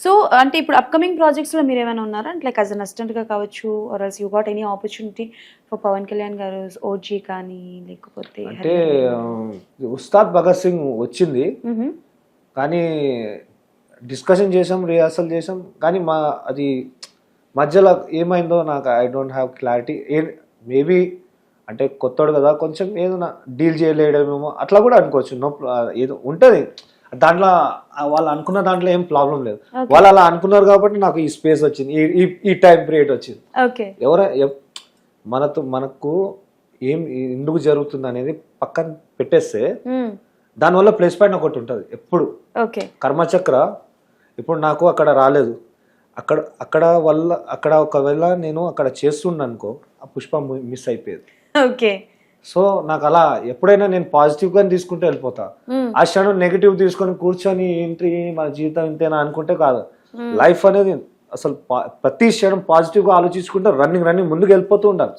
So అంటే ఇప్పుడు upcoming projects లో మీరు ఏమైనా ఉన్నారా అంటే లైక్ యాజ్ అన్ అసిస్టెంట్ గా కావచ్చు or else you got any opportunity for Pawan Kalyan garu OG కానీ లేకపోతే అంటే ఉస్తాద్ భగత్ సింగ్ వచ్చింది కానీ డిస్కషన్ చేసాం, రిహార్సల్ చేసాం, కానీ అది మధ్యలో ఏమైందో నాకు I don't have clarity. Maybe అంటే కొత్తోడు కదా కొంచెం ఏదైనా డీల్ చేయలేడమేమో అట్లా కూడా అనుకోవచ్చు. ఏదో ఉంటుంది దాంట్లో, వాళ్ళు అనుకున్న దాంట్లో ఏం ప్రాబ్లం లేదు. వాళ్ళు అలా అనుకున్నారు కాబట్టి నాకు ఈ స్పేస్ వచ్చింది, ఈ టైం పీరియడ్ వచ్చింది. మనకు ఏం ఎందుకు జరుగుతుంది అనేది పక్కన పెట్టేస్తే దానివల్ల ప్లస్ పాయింట్ ఒకటి ఉంటుంది ఎప్పుడు. కర్మచక్ర ఇప్పుడు నాకు అక్కడ రాలేదు, అక్కడ ఒకవేళ నేను అక్కడ చేస్తుండ అనుకో ఆ పుష్ప మిస్ అయిపోయేది. సో నాకు అలా ఎప్పుడైనా నేను పాజిటివ్ గానే తీసుకుంటే వెళ్ళిపోతా. ఆ క్షణం నెగిటివ్ తీసుకొని కూర్చొని ఏంటి మన జీవితం ఇంతేనా అనుకుంటే కాదు. లైఫ్ అనేది అసలు ప్రతి క్షణం పాజిటివ్ గా ఆలోచించుకుంటే రన్నింగ్ ముందుకు వెళ్ళిపోతూ ఉండాలి.